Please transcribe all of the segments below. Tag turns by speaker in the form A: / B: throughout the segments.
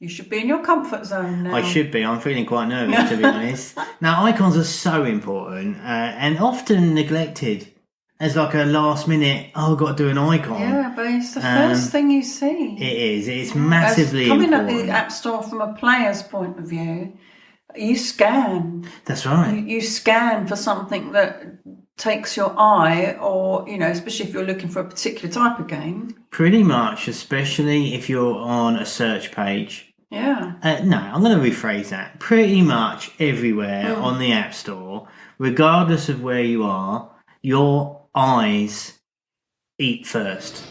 A: You should be in your comfort zone now.
B: I should be. I'm feeling quite nervous, to be honest. Now, icons are so important and often neglected as like a last minute, I've got to do an icon.
A: Yeah, but it's the first thing you see.
B: It is. It's massively
A: coming
B: important.
A: Coming at the App Store from a player's point of view, you scan.
B: That's right.
A: You scan for something that takes your eye, or, especially if you're looking for a particular type of game.
B: Pretty much, especially if you're on a search page.
A: Yeah.
B: No, I'm going to rephrase that. Pretty much everywhere on the App Store, regardless of where you are, your eyes eat first.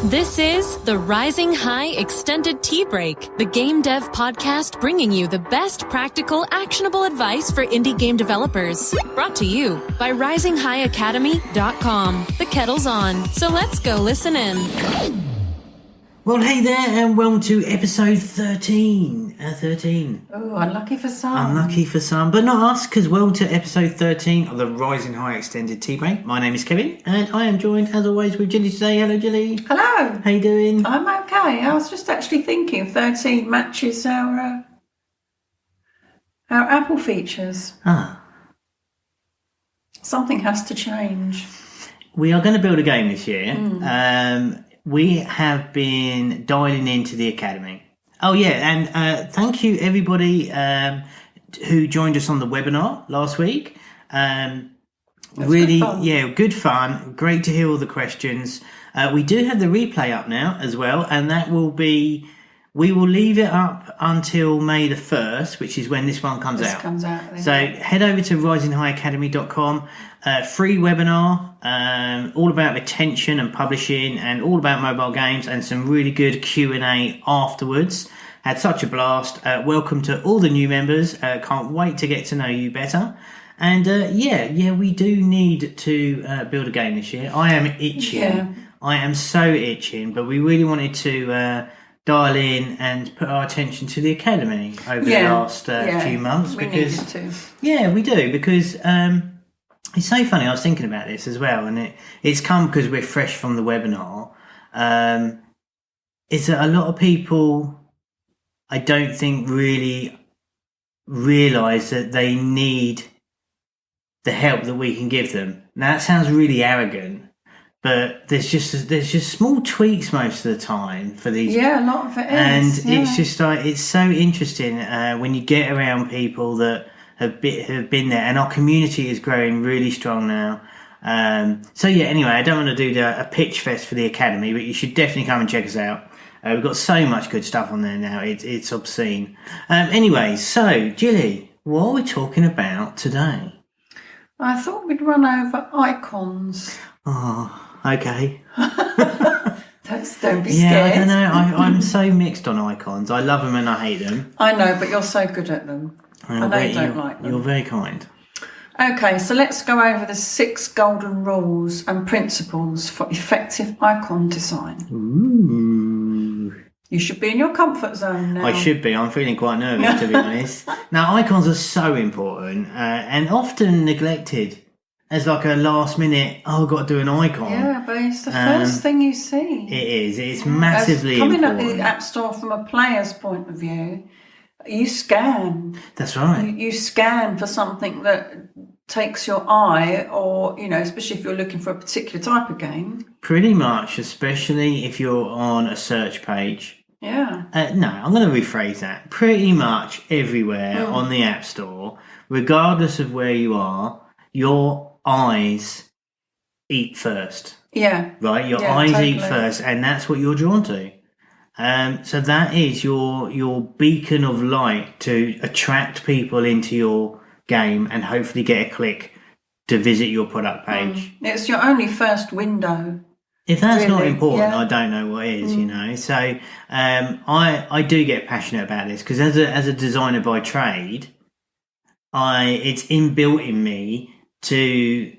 C: This is the Rising High Extended Tea Break, the game dev podcast bringing you the best practical, actionable advice for indie game developers. Brought to you by RisingHighAcademy.com. The kettle's on, so let's go listen in.
B: Well, hey there, and welcome to episode 13. 13.
A: Oh, unlucky for some.
B: Unlucky for some, but not us, because welcome to episode 13 of the Rising High Extended Tea Break. My name is Kevin, and I am joined, as always, with Gilly today. Hello, Gilly.
A: Hello.
B: How you doing?
A: I'm okay. I was just actually thinking 13 matches our Apple features. Something has to change.
B: We are going to build a game this year. We have been dialing into the Academy. Oh, yeah, and thank you, everybody who joined us on the webinar last week. Really, good fun. Great to hear all the questions. We do have the replay up now as well, and that will be... We will leave it up until May the 1st, which is when this one comes out. So head over to RisingHighAcademy.com. Free webinar, all about retention and publishing and all about mobile games, and some really good Q&A afterwards. Had such a blast. Welcome to all the new members. Can't wait to get to know you better. And we do need to build a game this year. I am itching. Yeah. I am so itching, but we really wanted to... dial in and put our attention to the Academy over the last few months.
A: We needed to.
B: Yeah, we do, because it's so funny. I was thinking about this as well, and it's come because we're fresh from the webinar. It's that a lot of people, I don't think, really realise that they need the help that we can give them. Now, that sounds really arrogant. But there's just small tweaks most of the time for these.
A: Yeah, a lot of it
B: is. And it's just like, it's so interesting when you get around people that have been there, and our community is growing really strong now. Anyway, I don't want to do a pitch fest for the Academy, but you should definitely come and check us out. We've got so much good stuff on there now. It's obscene. Anyway, so Gilly, what are we talking about today?
A: I thought we'd run over icons.
B: Oh. Okay.
A: Don't be scared.
B: Yeah, I don't know. I'm so mixed on icons. I love them and I hate them.
A: I know, but you're so good at them. I know you don't like them.
B: You're very kind.
A: Okay, so let's go over the 6 golden rules and principles for effective icon design.
B: Ooh.
A: You should be in your comfort zone now.
B: I should be. I'm feeling quite nervous, to be honest. Now, icons are so important and often neglected. As like a last minute, I've got to do an icon.
A: Yeah, but it's the first thing you see.
B: It is. It's massively important.
A: Coming at the App Store from a player's point of view, you scan.
B: That's right.
A: You scan for something that takes your eye, or, especially if you're looking for a particular type of game.
B: Pretty much, especially if you're on a search page.
A: Yeah.
B: No, I'm going to rephrase that. Pretty much everywhere on the App Store, regardless of where you are, your eyes eat first.
A: Yeah.
B: Right? Your eyes eat first, and that's what you're drawn to. So that is your beacon of light to attract people into your game and hopefully get a click to visit your product page.
A: It's your only first window.
B: If that's not important, I don't know what is, So I do get passionate about this, because as a designer by trade, it's inbuilt in me to,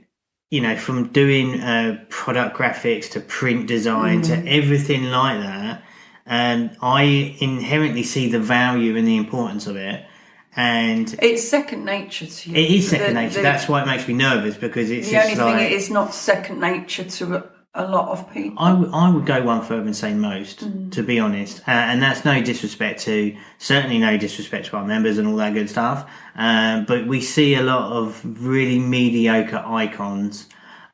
B: from doing product graphics to print design to everything like that, I inherently see the value and the importance of it. And
A: it's second nature to you.
B: It is second nature. That's why it makes me nervous, because it's
A: the only thing it is not second nature to a lot of people.
B: I would go one further and say most, to be honest, and that's certainly no disrespect to our members and all that good stuff. But we see a lot of really mediocre icons,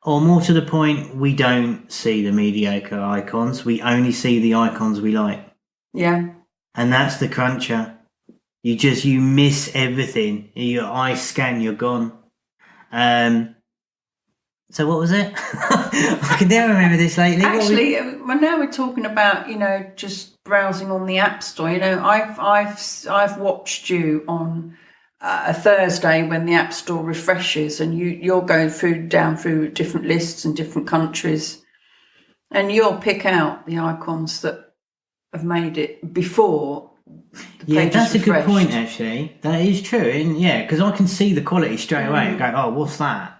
B: or more to the point, we don't see the mediocre icons. We only see the icons we like.
A: Yeah,
B: and that's the cruncher. You miss everything. Your eyes scan, you're gone. So what was it? I can never remember this lately.
A: Actually, well, now we're talking about just browsing on the App Store. I've watched you on a Thursday when the App Store refreshes, and you're going down through different lists and different countries, and you'll pick out the icons that have made it before.
B: Yeah, that's a good point. Actually, that is true, and because I can see the quality straight away and go, "Oh, what's that?"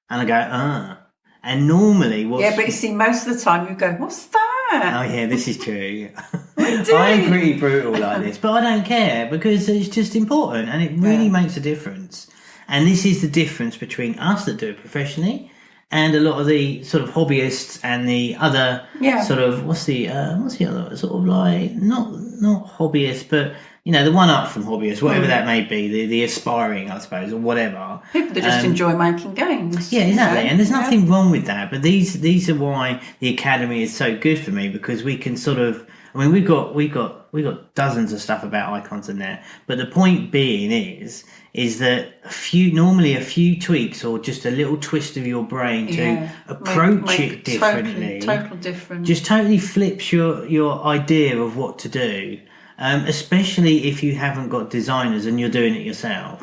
B: And I go, And normally
A: Yeah, but you see, most of the time you go, what's that?
B: Oh, yeah, this is true. I'm pretty brutal like this, but I don't care because it's just important and it really makes a difference. And this is the difference between us that do it professionally and a lot of the sort of hobbyists and the other sort of, what's the other, sort of like, not hobbyists, but the one up from hobbyists, whatever that may be, the aspiring, I suppose, or whatever.
A: People that just enjoy making games.
B: Yeah, exactly. And there's nothing wrong with that. But these are why the Academy is so good for me, because we can sort of, we've got dozens of stuff about icons in there. But the point being is that a few tweaks or just a little twist of your brain to approach it differently.
A: Total different.
B: Just totally flips your idea of what to do. Especially if you haven't got designers and you're doing it yourself.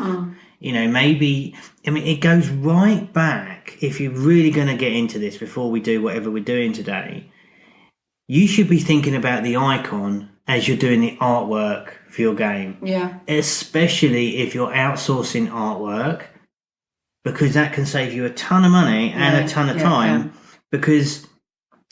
B: It goes right back. If you're really going to get into this before we do whatever we're doing today, you should be thinking about the icon as you're doing the artwork for your game.
A: Yeah.
B: Especially if you're outsourcing artwork, because that can save you a ton of money and a ton of time. Because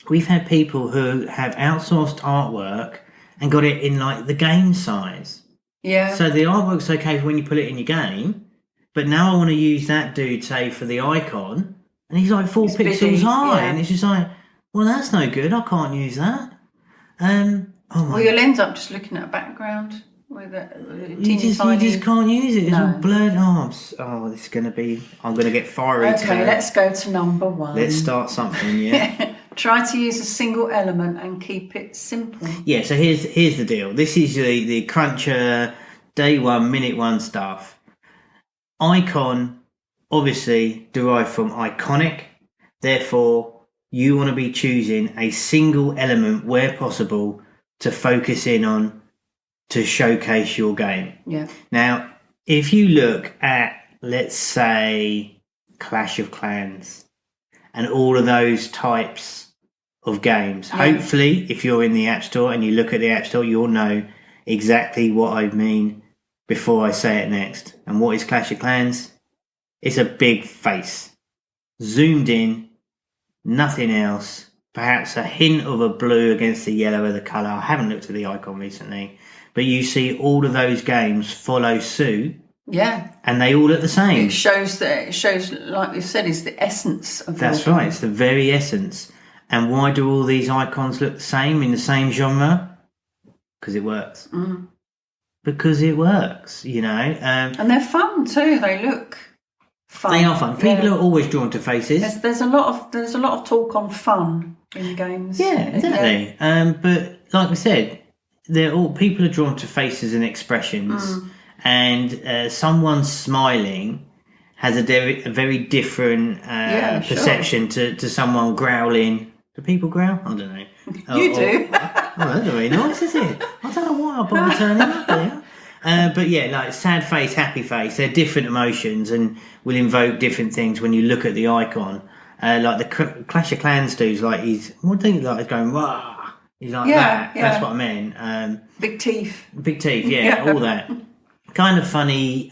B: we've had people who have outsourced artwork and got it in like the game size.
A: Yeah.
B: So the artwork's okay for when you put it in your game, but now I want to use that dude, say, for the icon, and he's like 4 pixels high, and it's just like, well, that's no good. I can't use that.
A: Well, you'll end up just looking at a background with
B: you just can't use it. It's all blurred. This is going to be. I'm going to get fiery.
A: Okay, let's go to number 1.
B: Let's start something. Yeah.
A: Try to use a single element and keep it simple.
B: Yeah, so here's the deal. This is the cruncher, day 1, minute 1 stuff. Icon, obviously, derived from iconic. Therefore, you want to be choosing a single element where possible to focus in on to showcase your game.
A: Yeah.
B: Now, if you look at, let's say, Clash of Clans and all of those types of games. Hopefully, if you're in the App Store and you look at the App Store, you'll know exactly what I mean before I say it next. And what is Clash of Clans? It's a big face. Zoomed in, nothing else. Perhaps a hint of a blue against the yellow of the colour. I haven't looked at the icon recently. But you see all of those games follow suit.
A: Yeah.
B: And they all look the same.
A: It shows, like we said, is the essence of
B: That's right, it's the very essence. And why do all these icons look the same in the same genre? Because it works. Because it works,
A: and they're fun too. They look fun.
B: They are fun. People are always drawn to faces.
A: There's a lot of talk on fun in games.
B: Yeah, exactly. But like we said, people are drawn to faces and expressions, and someone smiling has a very different perception to someone growling. Do people growl? I don't know.
A: You do.
B: That's very nice, is it? I don't know why I bother turning up there. But yeah, like sad face, happy face, they're different emotions and will invoke different things when you look at the icon. Like the Clash of Clans dude's like, he's going, rah. He's like that. Yeah. That's what I meant.
A: Big teeth.
B: Yeah, all that. Kind of funny,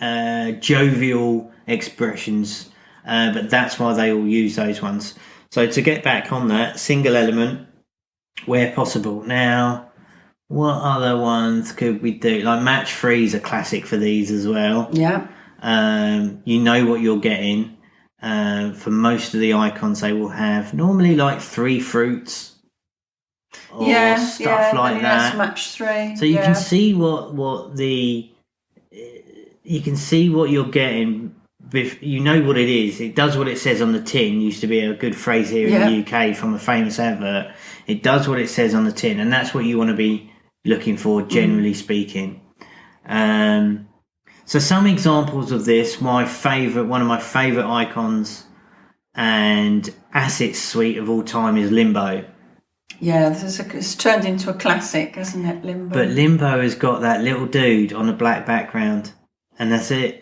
B: jovial expressions, but that's why they all use those ones. So to get back on that, single element where possible. Now, what other ones could we do? Like match 3 is a classic for these as well.
A: Yeah.
B: You know what you're getting. for most of the icons, they will have normally like 3 fruits or stuff like that.
A: Match 3.
B: So you can see you can see what you're getting. You know what it is. It does what it says on the tin. Used to be a good phrase here in the UK from a famous advert. It does what it says on the tin, and that's what you want to be looking for, generally speaking. So some examples of this. One of my favourite icons and assets suite of all time is Limbo.
A: Yeah, it's turned into a classic, hasn't it, Limbo?
B: But Limbo has got that little dude on a black background, and that's it.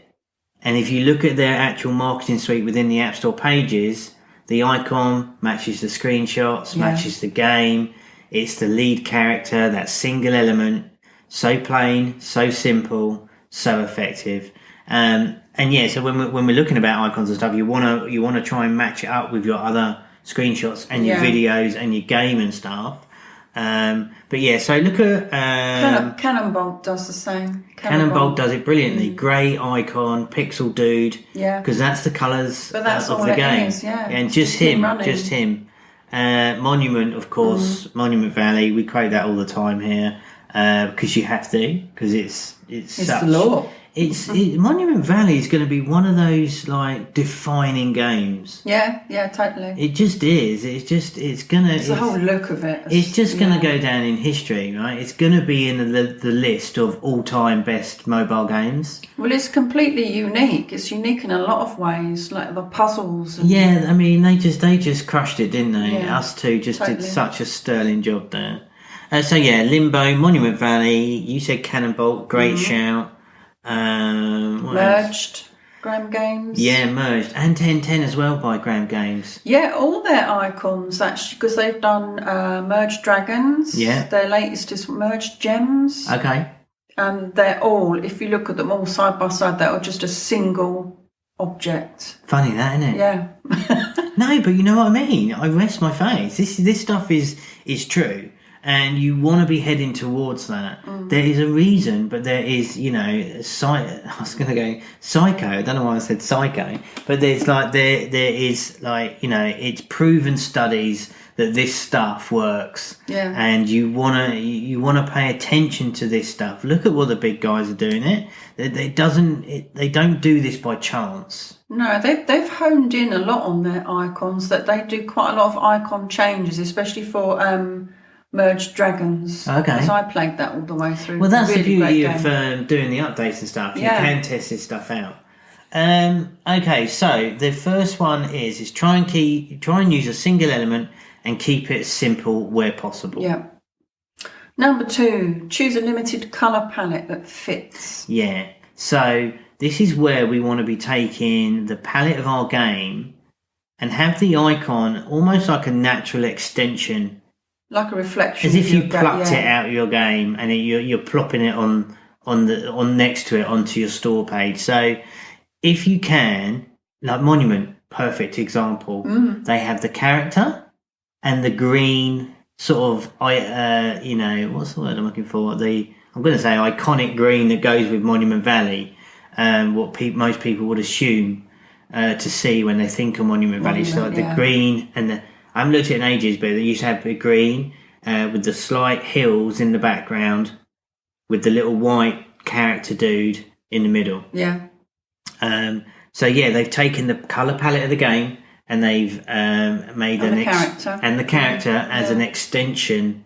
B: And if you look at their actual marketing suite within the App Store pages, the icon matches the screenshots, matches the game. It's the lead character, that single element. So plain, so simple, so effective. So when we're looking about icons and stuff, you wanna try and match it up with your other screenshots and your videos and your game and stuff. So look at
A: Cannonbolt does the same.
B: Cannonbolt does it brilliantly. Grey icon, pixel dude.
A: Yeah,
B: because that's the colours of
A: all
B: the game.
A: Is, yeah.
B: And just him. Monument, of course, Monument Valley. We quote that all the time here because you have to, because it's such
A: the law.
B: Monument Valley is going to be one of those like defining games.
A: Yeah, totally.
B: It just is. It's the whole
A: look of it.
B: It's just going to go down in history, right? It's going to be in the list of all-time best mobile games.
A: Well, it's completely unique. It's unique in a lot of ways, like the puzzles.
B: Yeah, I mean, they just crushed it, didn't they?
A: Yeah,
B: Us two did such a sterling job there. Limbo, Monument Valley. You said Cannonbolt, great shout.
A: Merged, Gram Games.
B: Yeah, Merged, and 1010 as well by Gram Games.
A: Yeah, all their icons actually, because they've done Merged Dragons.
B: Yeah,
A: their latest is Merged Gems.
B: Okay,
A: and they're all, if you look at them all side by side, they're all just a single object.
B: Funny that, isn't it?
A: Yeah.
B: No, but you know what I mean. I rest my face. This stuff is true. And you want to be heading towards that. There is a reason, but there is, I was going to go psycho. I don't know why I said psycho, but there is it's proven studies that this stuff works.
A: Yeah.
B: And you wanna pay attention to this stuff. Look at what the big guys are doing. They don't do this by chance.
A: No, they've honed in a lot on their icons. That they do quite a lot of icon changes, especially for Merged Dragons.
B: Okay.
A: Because I played that all the way through.
B: Well, that's
A: really
B: the beauty of
A: doing
B: the updates and stuff. You can test this stuff out. Okay, so the first one is try and use a single element and keep it simple where possible.
A: Yeah. Number 2, choose a limited colour palette that fits.
B: Yeah. So this is where we want to be taking the palette of our game and have the icon almost like a natural extension.
A: Like a reflection.
B: As if you plucked it out of your game and you're plopping it on next to it onto your store page. So if you can, like Monument, perfect example. They have the character and the green sort of what's the word I'm looking for? I'm going to say iconic green that goes with Monument Valley. What most people would assume to see when they think of Monument Valley. So like the green and I haven't looked at it in ages, but they used to have the green with the slight hills in the background with the little white character dude in the middle.
A: Yeah.
B: They've taken the colour palette of the game and they've made the character as an extension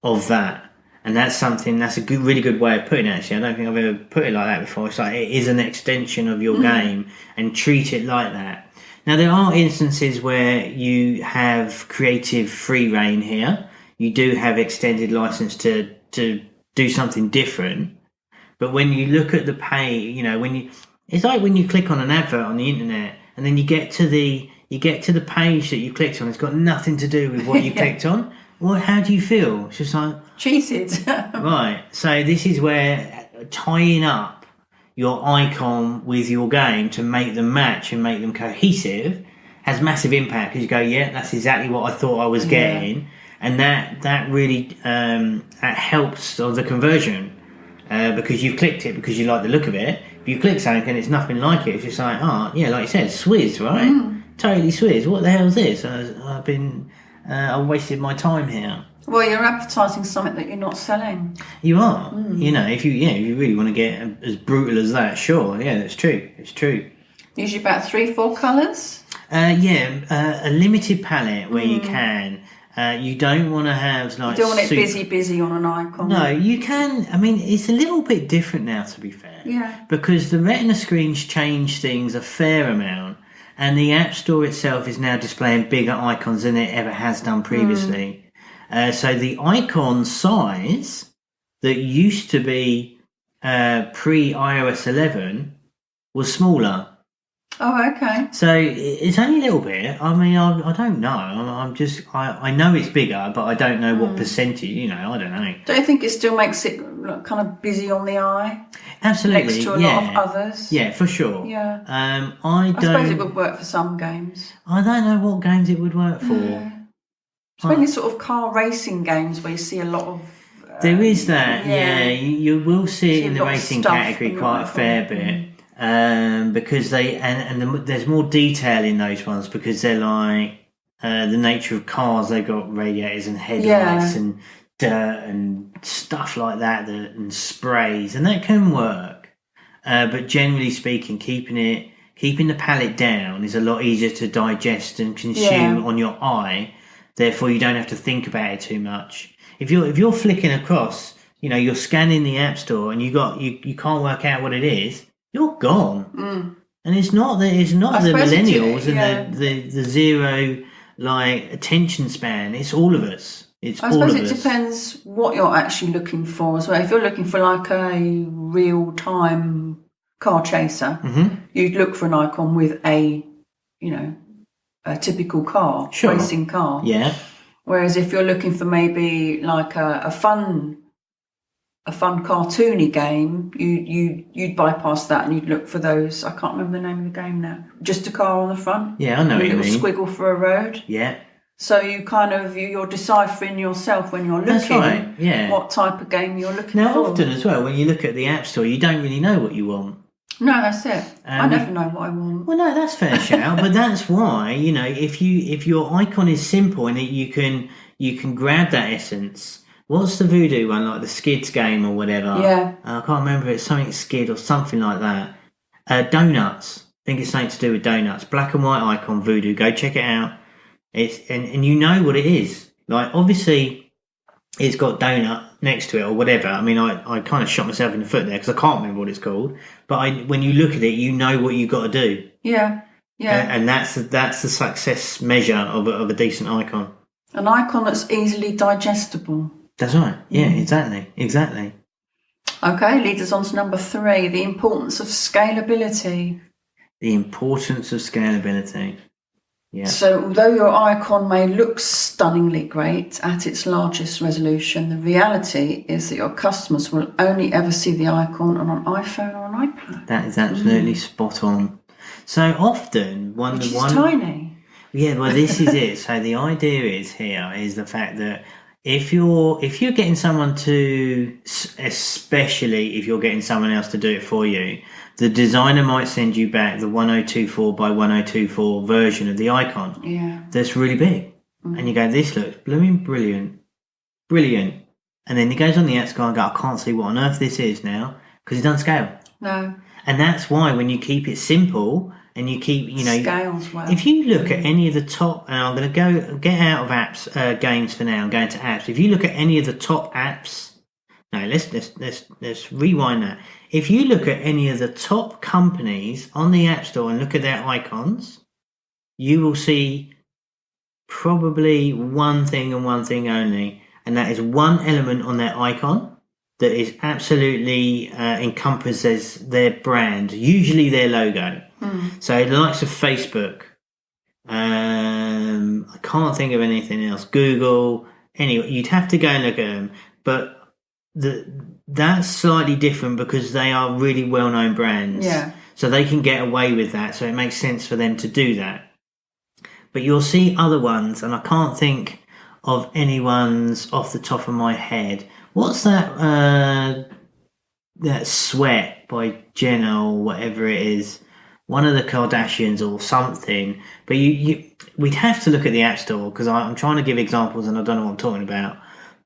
B: of that. And that's a really good way of putting it, actually. I don't think I've ever put it like that before. It's like it is an extension of your game and treat it like that. Now, there are instances where you have creative free reign here. You do have extended license to do something different. But when you look at the page, it's like when you click on an advert on the internet and then you get to the page that you clicked on. It's got nothing to do with what you clicked on. Well, how do you feel? It's just like
A: cheated.
B: Right. So this is where tying up your icon with your game to make them match and make them cohesive has massive impact, because you go, that's exactly what I thought I was getting, and that really helps on the conversion because you've clicked it because you like the look of it, You click something and it's nothing like it. It's just like, like you said, Swizz, right? Totally Swizz. What the hell's this? I wasted my time here.
A: Well, you're advertising something that you're not selling.
B: You are. If you really want to get as brutal as that, sure. Yeah, that's true. It's true.
A: Usually about 3-4 colours.
B: A limited palette where you can. You don't want to have like.
A: You don't want it busy on an icon.
B: No, you can. I mean, it's a little bit different now, to be fair.
A: Yeah.
B: Because the Retina screens change things a fair amount, and the App Store itself is now displaying bigger icons than it ever has done previously. So the icon size that used to be pre-iOS 11 was smaller.
A: Oh, okay.
B: So it's only a little bit. I mean, I don't know. I know it's bigger, but I don't know what percentage. I don't know.
A: Don't you think it still makes it look kind of busy on the eye?
B: Absolutely,
A: next to a lot of others.
B: Yeah, for sure.
A: Yeah.
B: I
A: suppose it would work for some games.
B: I don't know what games it would work for.
A: It's mainly sort of car racing games where you see a lot of.
B: There is that. Yeah, you will see it in the racing category quite a fair bit. Because there's more detail in those ones because they're like the nature of cars. They've got radiators and headlights and dirt and stuff like that and sprays, and that can work. But generally speaking, keeping the palette down is a lot easier to digest and consume on your eye. Therefore, you don't have to think about it too much. If you're flicking across, you're scanning the App Store and you can't work out what it is. You're gone, and it's not the millennials and the zero attention span. It's all of us. It's all of us.
A: I suppose it depends what you're actually looking for as well. If you're looking for like a real time car chaser, you'd look for an icon with a typical car, racing car.
B: Yeah.
A: Whereas if you're looking for maybe like a fun cartoony game, you'd bypass that and you'd look for those. I can't remember the name of the game now. Just a car on the front.
B: Yeah, I know what you mean.
A: A little squiggle for a road.
B: Yeah.
A: So you're deciphering yourself when you're looking.
B: That's right. Yeah.
A: What type of game you're looking for.
B: Now, often as well, when you look at the App Store, you don't really know what you want.
A: No, that's it. I never know what I want.
B: Well, no, that's fair shout, but that's why if your icon is simple and you can grab that essence. What's the Voodoo one, like the Skids game or whatever?
A: Yeah.
B: I can't remember. It's something Skid or something like that. Donuts. I think it's something to do with donuts. Black and white icon, Voodoo. Go check it out. And you know what it is. Like, obviously, it's got donut next to it or whatever. I mean, I kind of shot myself in the foot there because I can't remember what it's called. But when you look at it, you know what you've got to do.
A: Yeah. Yeah.
B: And that's the success measure of a decent icon.
A: An icon that's easily digestible.
B: That's right. Yeah, exactly.
A: Okay, leads us on to number 3, the importance of scalability.
B: The importance of scalability. Yeah.
A: So although your icon may look stunningly great at its largest resolution, the reality is that your customers will only ever see the icon on an iPhone or an iPad.
B: That is absolutely spot on. So often
A: Which is tiny.
B: Yeah, well, this is it. So the idea is the fact that if you're getting someone to, especially if you're getting someone else to do it for you, the designer might send you back the 1024 by 1024 version of the icon.
A: Yeah.
B: That's really big. And you go, this looks blooming brilliant. And then he goes on the App Store and go, I can't see what on earth this is now because it doesn't scale.
A: No.
B: And that's why when you keep it simple and you keep,
A: scales well.
B: If you look at any of the top, and I'm going to get out of apps, games for now and go into apps. If you look at any of the top apps, no, let's rewind that. If you look at any of the top companies on the App Store and look at their icons, you will see probably one thing and one thing only, and that is one element on their icon that is absolutely encompasses their brand, usually their logo. So the likes of Facebook, I can't think of anything else. Google, anyway, you'd have to go and look at them, but that's slightly different because they are really well-known brands.
A: Yeah.
B: So they can get away with that. So it makes sense for them to do that. But you'll see other ones, and I can't think of anyone's off the top of my head. What's that that Sweat by Jenna or whatever it is, one of the Kardashians or something. But we'd have to look at the App Store because I'm trying to give examples and I don't know what I'm talking about.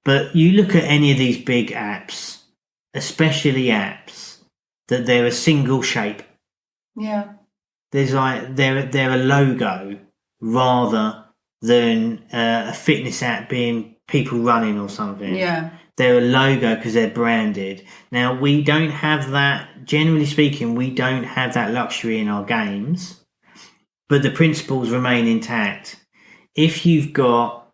B: But you look at any of these big apps, especially apps that they're a single shape.
A: Yeah.
B: There's like they're a logo rather than a fitness app being people running or something.
A: Yeah.
B: They're a logo because they're branded. Now, we don't have that, generally speaking, we don't have that luxury in our games, but the principles remain intact. If you've got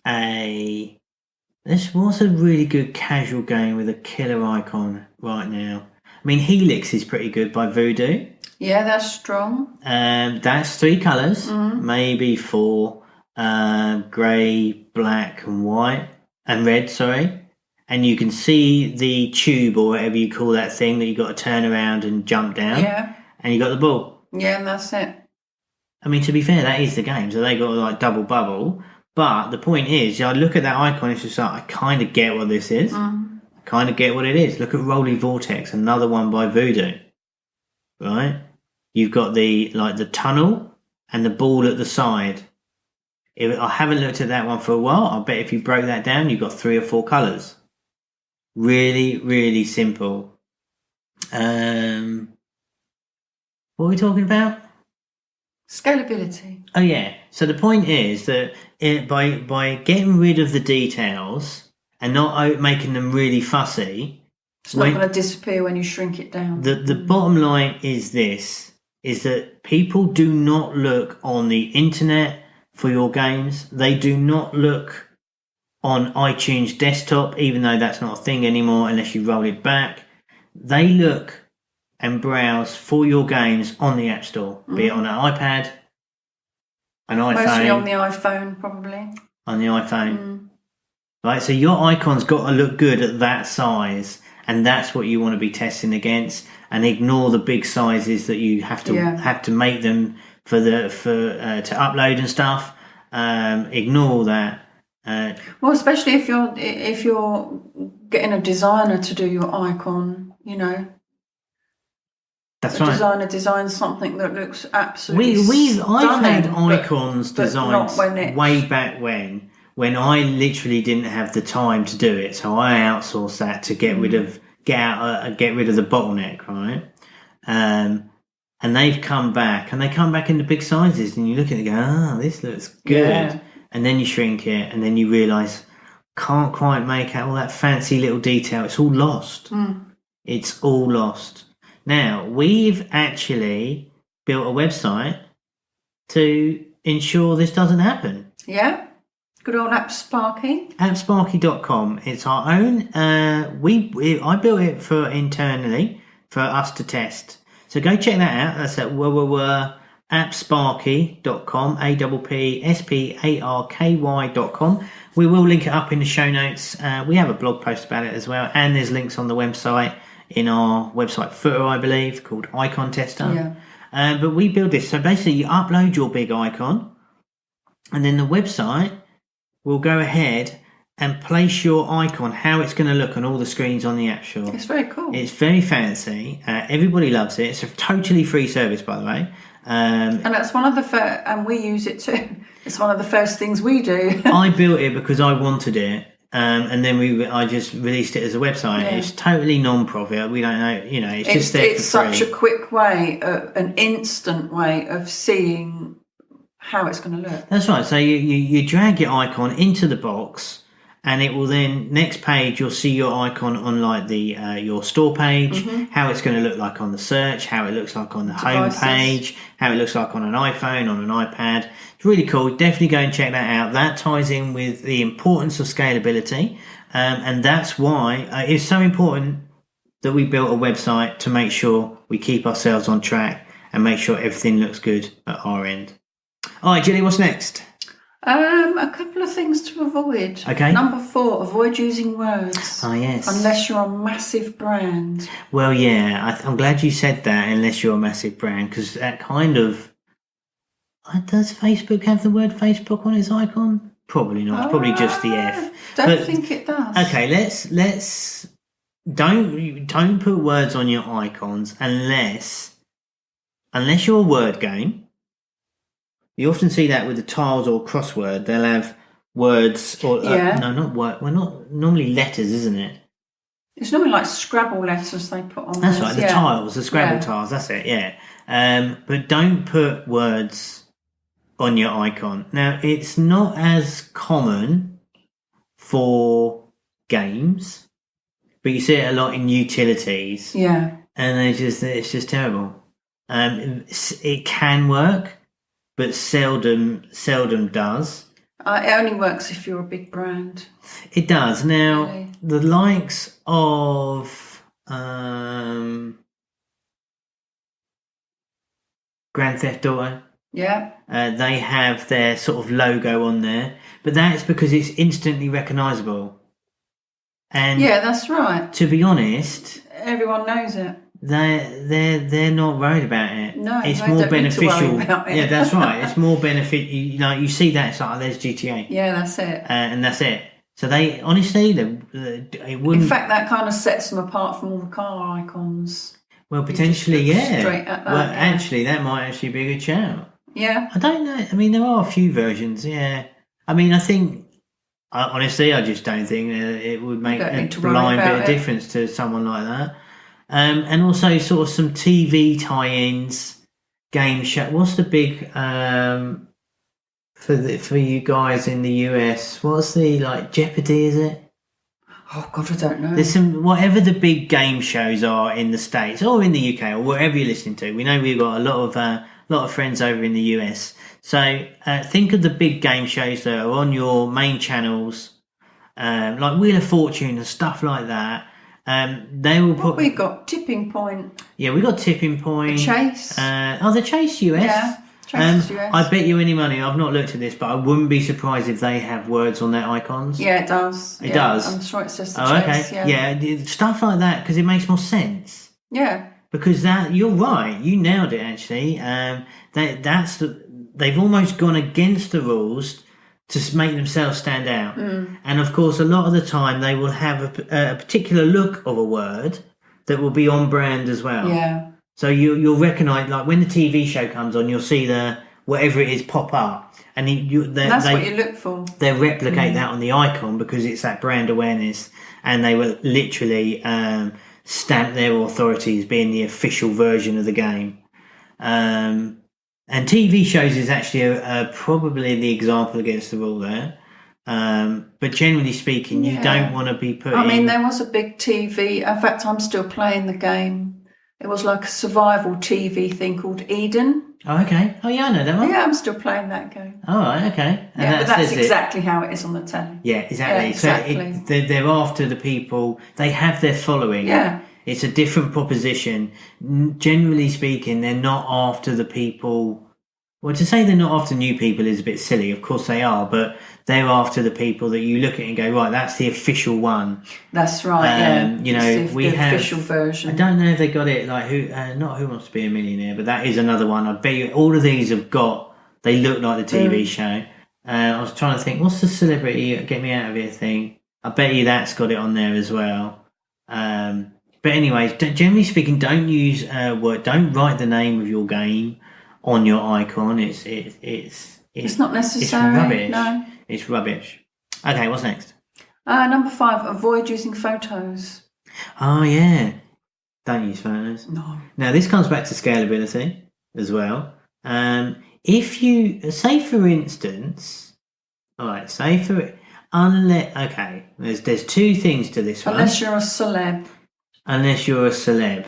B: what's a really good casual game with a killer icon right now? I mean, Helix is pretty good by Voodoo.
A: Yeah, that's strong.
B: That's 3 colours, maybe 4, grey, black and white. And red, sorry. And you can see the tube or whatever you call that thing that you got to turn around and jump down.
A: Yeah.
B: And you got the ball.
A: Yeah, and that's it.
B: I mean, to be fair, that is the game. So they got like double bubble. But the point is, I look at that icon, it's just like, I kind of get what this is. I kind of get what it is. Look at Rolly Vortex, another one by Voodoo. Right? You've got the tunnel and the ball at the side. I haven't looked at that one for a while. I bet if you broke that down, you've got 3 or 4 colours. Really, really simple. What are we talking about?
A: Scalability.
B: Oh, yeah. So the point is that by getting rid of the details and not making them really fussy...
A: It's not going to disappear when you shrink it down.
B: The bottom line is this, is that people do not look on the internet for your games. They do not look on iTunes desktop, even though that's not a thing anymore unless you roll it back. They look and browse for your games on the App Store, be it on an iPad, an iPhone.
A: Mostly on the iPhone, probably.
B: On the iPhone. Right, so your icon's got to look good at that size, and that's what you want to be testing against, and ignore the big sizes that you have to make them to upload and stuff. Ignore that.
A: Well, especially if you're getting a designer to do your icon, you know.
B: That's
A: a
B: right.
A: Designer designs something that looks absolutely
B: I've had icons designed
A: but
B: way back when I literally didn't have the time to do it, so I outsourced that to get rid of the bottleneck, right? And they've come back, and they come back in the big sizes, and you look at it and go, this looks good. Yeah. And then you shrink it, and then you realise, can't quite make out all that fancy little detail. It's all lost. It's all lost. Now, we've actually built a website to ensure this doesn't happen.
A: Yeah. Good old AppSparky.
B: AppSparky.com. It's our own. I built it for internally for us to test. So go check that out. That's at appsparky.com, APPSPARKY.com. We will link it up in the show notes. We have a blog post about it as well, and there's links on the website in our website footer, I believe, called Icon Tester. Yeah. But we build this. So basically, you upload your big icon, and then the website will go ahead and place your icon, how it's going to look on all the screens on the App Store.
A: It's very cool.
B: It's very fancy. Everybody loves it. It's a totally free service, by the way.
A: And that's one of the first, and we use it too. It's one of the first things we do.
B: I built it because I wanted it, and then I just released it as a website. Yeah. It's totally non-profit. We don't know, it's just there for free.
A: It's such a quick way, an instant way of seeing how it's going to look.
B: That's right. So you drag your icon into the box, and it will then, next page, you'll see your icon on like the your store page, how it's going to look like on the search, how it looks like on the home page, how it looks like on an iPhone, on an iPad. It's really cool. Definitely go and check that out. That ties in with the importance of scalability, and that's why it's so important that we built a website to make sure we keep ourselves on track and make sure everything looks good at our end. All right, Julie, what's next?
A: A couple of things to avoid.
B: Okay.
A: Number 4, avoid using words.
B: Oh, yes.
A: Unless you're a massive brand.
B: Well, yeah, I'm glad you said that, unless you're a massive brand, because that kind of... Does Facebook have the word Facebook on its icon? Probably not. It's probably just the F.
A: Don't think it does.
B: Okay, let's don't put words on your icons unless you're a word game. You often see that with the tiles or crossword. They'll have words or no, not word. Well, not normally letters, isn't it?
A: It's normally like Scrabble letters they put on.
B: That's right. The tiles, the Scrabble tiles. That's it. Yeah. But don't put words on your icon. Now, it's not as common for games, but you see it a lot in utilities.
A: Yeah.
B: And it's just terrible. It can work, but seldom does.
A: It only works if you're a big brand.
B: It does. Now,
A: Really?
B: the likes of Grand Theft Auto, they have their sort of logo on there, but that's because it's instantly recognisable. And
A: yeah, that's right.
B: To be honest,
A: everyone knows it.
B: They're not worried about it.
A: No,
B: it's
A: they
B: more
A: don't need to worry
B: beneficial.
A: about it.
B: Yeah, that's right. It's more benefit. You see that it's like there's GTA.
A: Yeah, that's it.
B: And that's it. So they honestly, it wouldn't.
A: In fact, that kind of sets them apart from all the car icons.
B: Well, potentially, yeah.
A: Straight at that,
B: well, actually, that might actually be a good shout.
A: Yeah.
B: I don't know. I mean, there are a few versions. Yeah. I mean, I think. Honestly, I just don't think it would make a blind bit of difference to someone like that. And also sort of some TV tie-ins, game show. What's the big for you guys in the US? What's the Jeopardy? Is it?
A: Oh God, I don't know.
B: There's some whatever the big game shows are in the States or in the UK or wherever you're listening to. We know we've got a lot of friends over in the US. So think of the big game shows that are on your main channels, like Wheel of Fortune and stuff like that. They will put.
A: We got Tipping Point.
B: Yeah, we got Tipping Point.
A: The Chase.
B: The Chase US.
A: Yeah, Chase US.
B: I bet you any money. I've not looked at this, but I wouldn't be surprised if they have words on their icons.
A: Yeah, it does.
B: It does.
A: I'm sure it says the
B: Chase.
A: Okay.
B: Yeah, stuff like that because it makes more sense.
A: Yeah.
B: Because you're right. You nailed it. Actually, they've almost gone against the rules to make themselves stand out. And of course, a lot of the time they will have a particular look of a word that will be on brand as well.
A: Yeah.
B: So you'll recognise, like when the TV show comes on, you'll see whatever it is pop up, and
A: that's what you look for.
B: They replicate that on the icon because it's that brand awareness, and they will literally stamp their authority as being the official version of the game. And TV shows is actually probably the example against the rule there. But generally speaking, you don't want to be putting...
A: I mean, there was a big TV... In fact, I'm still playing the game. It was like a survival TV thing called Eden.
B: Oh, okay. Oh, yeah, I know that one.
A: Yeah, I'm still playing that game.
B: Oh, right, okay. And
A: but that's exactly how it is on the telly.
B: Yeah, exactly.
A: Yeah, exactly.
B: So they're after the people... They have their following.
A: Yeah.
B: It's a different proposition. Generally speaking, they're not after the people... Well, to say they're not after new people is a bit silly. Of course they are, but they're after the people that you look at and go, right, that's the official one.
A: That's right,
B: We have...
A: official version.
B: I don't know if they got it, not Who Wants to Be a Millionaire, but that is another one. I bet you all of these have got... They look like the TV show. I was trying to think, what's the celebrity Get Me Out of Here thing? I bet you that's got it on there as well. But anyways, generally speaking, don't use don't write the name of your game on your icon. It's
A: not necessary.
B: It's rubbish.
A: No,
B: it's rubbish. Okay, what's next?
A: Number 5: avoid using photos.
B: Oh yeah, don't use photos.
A: No.
B: Now this comes back to scalability as well. If you say, for instance, all right, there's two things to this one.
A: Unless you're a celeb.
B: Unless you're a celeb.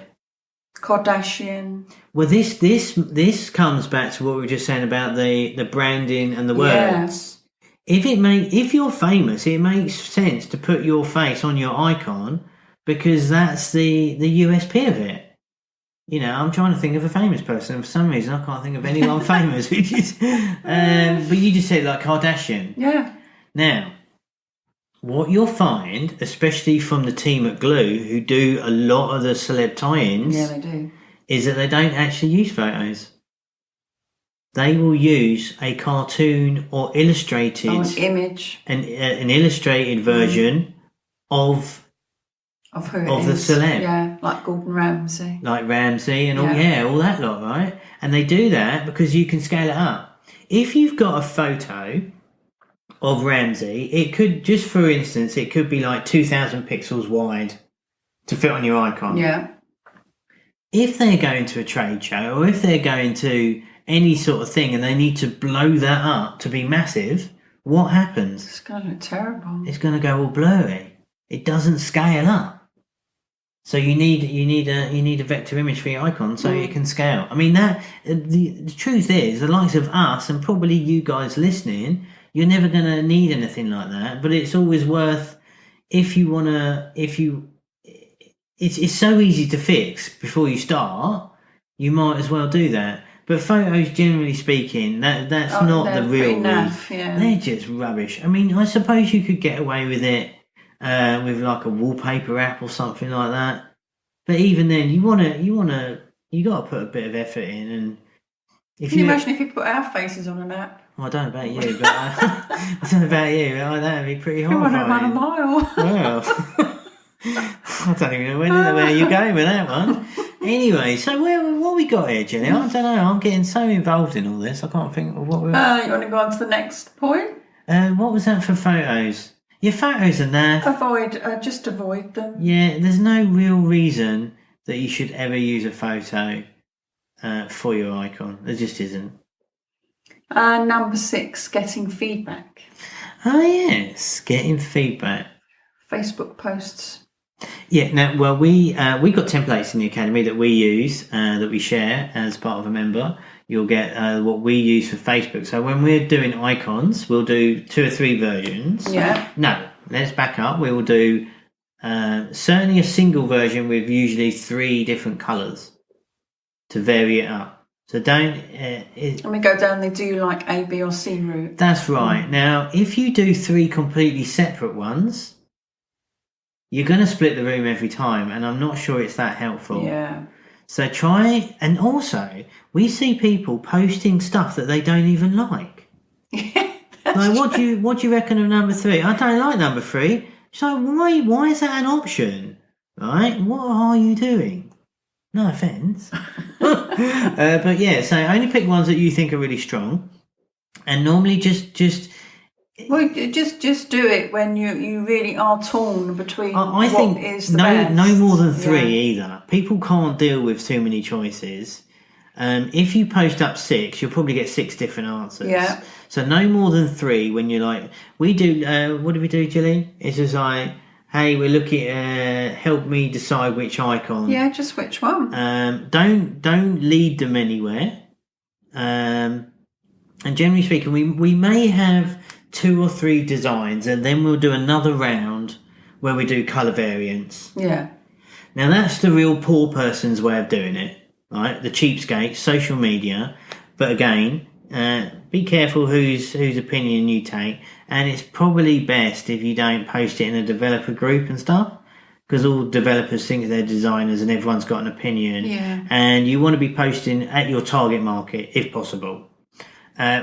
A: Kardashian.
B: Well, this comes back to what we were just saying about the branding and the words. If you're famous, it makes sense to put your face on your icon because that's the USP of it. You know, I'm trying to think of a famous person. For some reason, I can't think of anyone famous. Which is, but you just said like Kardashian.
A: Yeah.
B: Now, what you'll find, especially from the team at Glue, who do a lot of the celeb tie-ins,
A: yeah, they do,
B: is that they don't actually use photos. They will use a cartoon or illustrated,
A: an image,
B: an illustrated version of
A: Of who it
B: of the
A: is.
B: celeb.
A: Yeah, like Gordon Ramsay.
B: Like Ramsay and all that lot, right? And they do that because you can scale it up. If you've got a photo of Ramsay, it could, just for instance, it could be like 2,000 pixels wide to fit on your icon.
A: Yeah.
B: If they're going to a trade show or if they're going to any sort of thing and they need to blow that up to be massive, what happens?
A: It's going to look terrible.
B: It's going to go all blurry. It doesn't scale up. So you need a vector image for your icon so it can scale. I mean, that the truth is, the likes of us and probably you guys listening, you're never going to need anything like that. But it's always worth, it's so easy to fix before you start. You might as well do that. But photos, generally speaking, that's not the real reason.
A: Yeah.
B: They're just rubbish. I mean, I suppose you could get away with it. With like a wallpaper app or something like that, but even then, you got to put a bit of effort in. And
A: can you imagine if you put our faces on an app?
B: Well, I don't know about you, but I don't know about you. That'd be pretty
A: You want to run a
B: horrifying.
A: mile?
B: Well, I don't even know where you're going with that one. Anyway, so what we got here, Jenny? I don't know. I'm getting so involved in all this. I can't think of what we're.
A: You want to go on to the next point?
B: What was that for photos? Your photos are there.
A: Just avoid them.
B: Yeah, there's no real reason that you should ever use a photo for your icon. There just isn't.
A: Number 6, getting feedback.
B: Oh yes, getting feedback.
A: Facebook posts.
B: Yeah, now, well, we got templates in the academy that we use, that we share as part of a member. You'll get what we use for Facebook. So when we're doing icons, we'll do 2 or 3 versions.
A: Yeah.
B: No, let's back up. We will do certainly a single version with usually 3 different colours to vary it up. So don't...
A: and we go down, they do like A, B or C route.
B: That's right. Now, if you do 3 completely separate ones, you're going to split the room every time, and I'm not sure it's that helpful.
A: Yeah.
B: So try, and also we see people posting stuff that they don't even like. Like, what do you reckon of number 3? I don't like number 3. So why is that an option? Right? What are you doing? No offence. But yeah, so only pick ones that you think are really strong, and normally just.
A: Well, just do it when you really are torn between.
B: I think
A: is the best.
B: No more than 3 either. People can't deal with too many choices. If you post up 6, you'll probably get 6 different answers.
A: Yeah.
B: So no more than 3 when you're like, we do. What do we do, Gilly? It's just like, hey, we're looking at help me decide which icon.
A: Yeah, just which one.
B: Don't lead them anywhere. And generally speaking, we may have 2 or 3 designs, and then we'll do another round where we do colour variants.
A: Yeah.
B: Now that's the real poor person's way of doing it, right? The cheapskate, social media. But again, be careful whose opinion you take, and it's probably best if you don't post it in a developer group and stuff, because all developers think they're designers and everyone's got an opinion.
A: Yeah.
B: And you want to be posting at your target market if possible.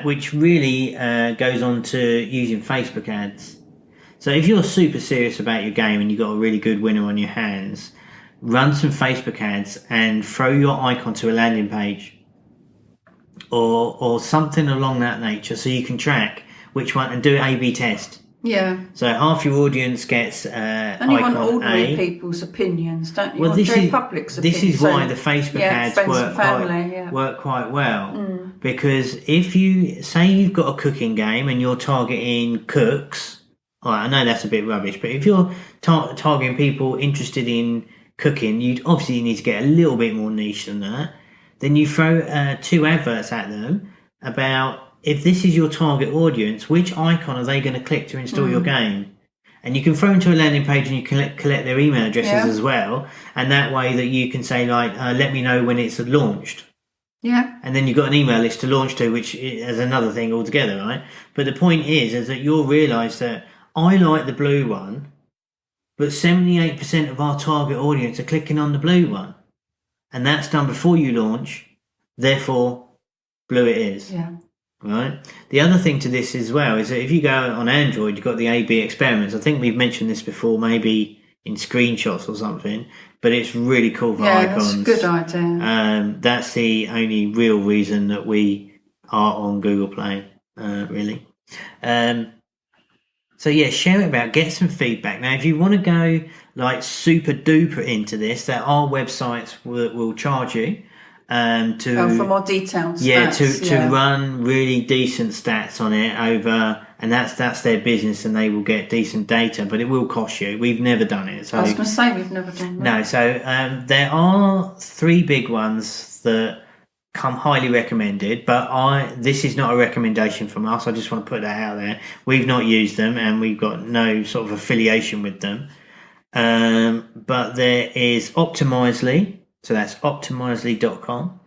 B: Which really goes on to using Facebook ads. So if you're super serious about your game and you've got a really good winner on your hands, run some Facebook ads and throw your icon to a landing page or something along that nature, so you can track which one and do an A/B test.
A: Yeah.
B: So half your audience gets
A: and you
B: icon
A: want ordinary
B: A.
A: people's opinions, don't you?
B: Well,
A: this is
B: why the Facebook ads work quite well. Because if you say you've got a cooking game and you're targeting cooks, I know that's a bit rubbish, but if you're targeting people interested in cooking, you obviously need to get a little bit more niche than that. Then you throw 2 adverts at them about, if this is your target audience, which icon are they going to click to install your game? And you can throw them to a landing page and you can collect their email addresses as well. And that way that you can say, like, let me know when it's launched.
A: Yeah.
B: And then you've got an email list to launch to, which is another thing altogether, right? But the point is that you'll realise that I like the blue one, but 78% of our target audience are clicking on the blue one. And that's done before you launch. Therefore, blue it is.
A: Yeah.
B: Right. The other thing to this as well is that if you go on Android, you've got the A/B experiments. I think we've mentioned this before, maybe in screenshots or something, but it's really cool for
A: Yeah,
B: icons.
A: that's a good idea.
B: That's the only real reason that we are on Google Play, really. So yeah, share it about, get some feedback. Now, if you want to go like super duper into this, there are websites that will charge you
A: for more detailed stats.
B: Yeah, to run really decent stats on it over, and that's their business, and they will get decent data, but it will cost you. We've never done it. So
A: I was going to say we've never done that.
B: No, so there are 3 big ones that come highly recommended, but this is not a recommendation from us. I just want to put that out there. We've not used them, and we've got no sort of affiliation with them. But there is Optimizely, so that's optimizely.com.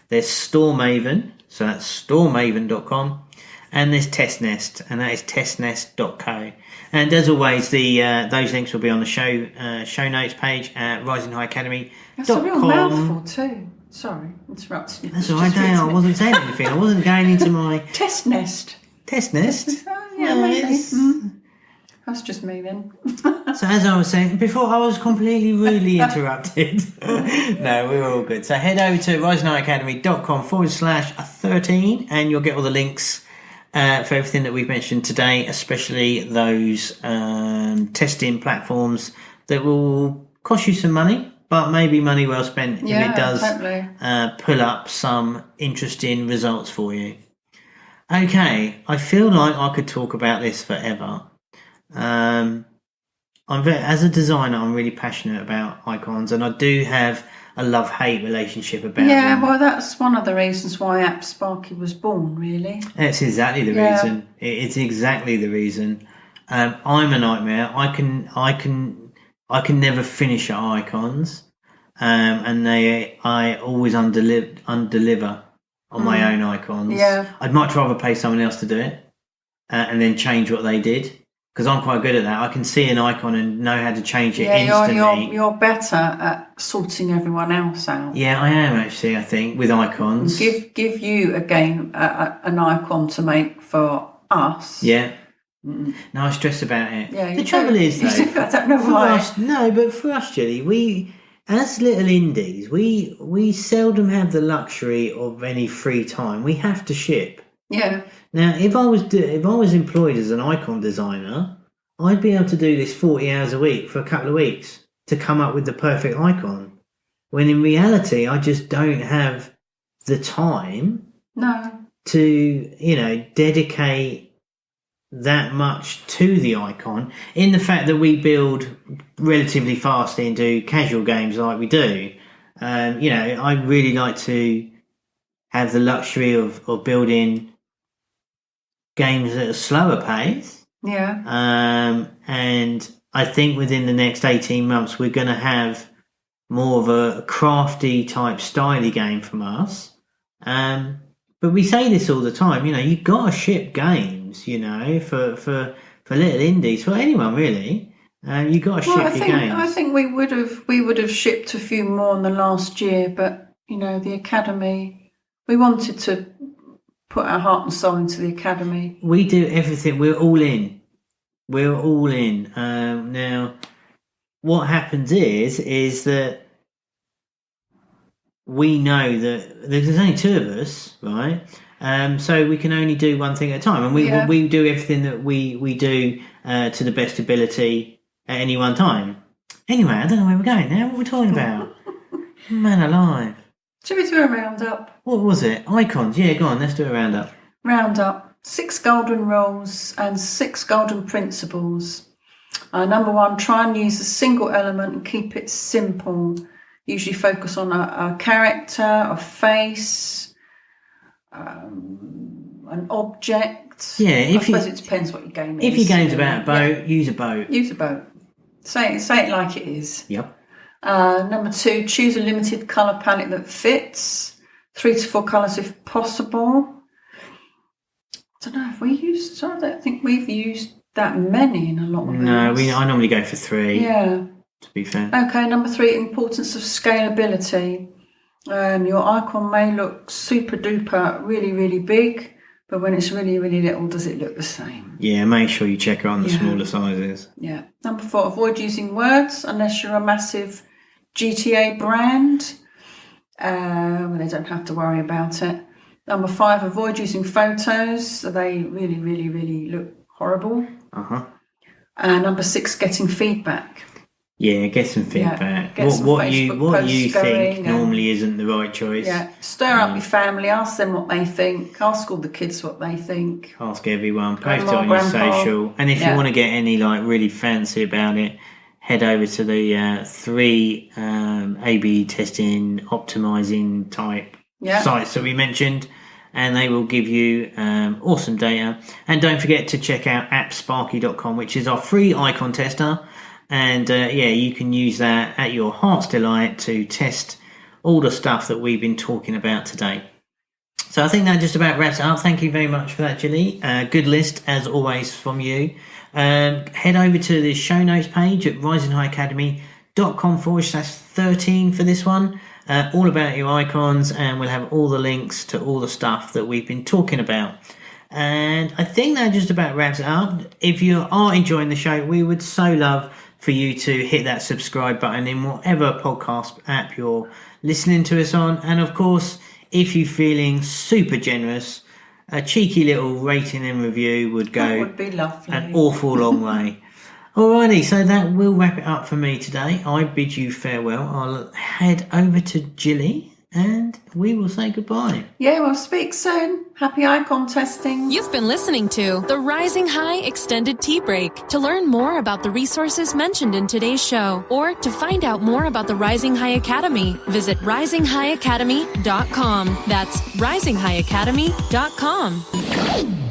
B: There's StoreMaven, so that's storemaven.com. And there's TestNest, and that is testnest.co. And as always, those links will be on the show notes page at RisingHighAcademy.com.
A: That's a real mouthful too. Sorry, interrupting you.
B: That's all right, I wasn't saying anything. I wasn't going into my...
A: TestNest.
B: TestNest?
A: Oh, yeah, maybe. That's just me then.
B: So as I was saying before, I was completely rudely interrupted. No, we were all good. So head over to risinghighacademy.com/13 and you'll get all the links for everything that we've mentioned today, especially those testing platforms that will cost you some money, but maybe money well spent if it does
A: totally.
B: Pull up some interesting results for you. Okay, I feel like I could talk about this forever. As a designer, I'm really passionate about icons, and I do have a love-hate relationship about them.
A: Yeah, well, that's one of the reasons why App Sparky was born, really.
B: That's exactly the reason. It's exactly the reason. I'm a nightmare. I can never finish at icons, and I always undeliver on my own icons.
A: Yeah,
B: I'd much rather pay someone else to do it, and then change what they did. Because I'm quite good at that. I can see an icon and know how to change it instantly.
A: You're better at sorting everyone else out.
B: Yeah, I am actually, I think, with icons.
A: Give you again an icon to make for us.
B: Yeah. No, I stress about it.
A: Yeah,
B: the trouble is, though,
A: I don't know why.
B: But for us, Julie, we, as little indies, we seldom have the luxury of any free time. We have to ship.
A: Yeah.
B: Now, if I was employed as an icon designer, I'd be able to do this 40 hours a week for a couple of weeks to come up with the perfect icon. When in reality, I just don't have the time to, dedicate that much to the icon. In the fact that we build relatively fast into casual games like we do, I really like to have the luxury of building games at a slower pace.
A: Yeah.
B: And I think within the next 18 months, we're going to have more of a crafty type styly game from us. But we say this all the time, you've got to ship games, for little indies, for anyone really. You've got to ship your games.
A: I think we would have shipped a few more in the last year, but the Academy, we wanted to put our heart and soul into the Academy.
B: We do everything. We're all in. Now, what happens is that we know that there's only 2 of us, right? So we can only do one thing at a time, and we do everything that we do to the best ability at any one time. Anyway, I don't know where we're going now. What are we talking about? Man alive.
A: Should we do a roundup?
B: What was it? Icons. Yeah, go on. Let's do a roundup.
A: Roundup. 6 golden rules and 6 golden principles. Number 1, try and use a single element and keep it simple. Usually focus on a character, a face, an object.
B: Yeah,
A: I suppose it depends what your game is.
B: If your game's about a boat, use a boat.
A: Use a boat. Say it like it is.
B: Yep.
A: Number 2, choose a limited colour palette that fits. 3 to 4 colours if possible. I don't know if I don't think we've used that many in a lot of
B: No, I normally go for 3.
A: Yeah.
B: To be fair.
A: Okay, number 3, importance of scalability. Your icon may look super duper, really, really big, But when it's really, really little, does it look the same?
B: Yeah, make sure you check her on the smaller sizes.
A: Yeah. Number 4, avoid using words unless you're a massive GTA brand. They don't have to worry about it. Number 5, avoid using photos. So they really, really, really look horrible. Number 6, getting feedback.
B: Yeah, get some feedback. What you think normally isn't the right choice.
A: Yeah, stir up your family. Ask them what they think. Ask all the kids what they think.
B: Ask everyone. Post it on your social. And if you want to get any really fancy about it, head over to the 3 A/B testing, optimizing type sites that we mentioned, and they will give you awesome data. And don't forget to check out appsparky.com, which is our free icon tester. And you can use that at your heart's delight to test all the stuff that we've been talking about today. So I think that just about wraps it up. Thank you very much for that, Julie. Good list, as always, from you. Head over to the show notes page at risinghighacademy.com/13 for this one. All about your icons, and we'll have all the links to all the stuff that we've been talking about. And I think that just about wraps it up. If you are enjoying the show, we would so love for you to hit that subscribe button in whatever podcast app you're listening to us on. And of course, if you're feeling super generous, a cheeky little rating and review would go
A: be lovely.
B: An awful long way. Alrighty, so that will wrap it up for me today. I bid you farewell. I'll head over to Jilly and we will say goodbye.
A: Yeah, we'll speak soon. Happy icon testing.
C: You've been listening to the Rising High Extended Tea Break. To learn more about the resources mentioned in today's show, or to find out more about the Rising High Academy, visit RisingHighAcademy.com. That's RisingHighAcademy.com.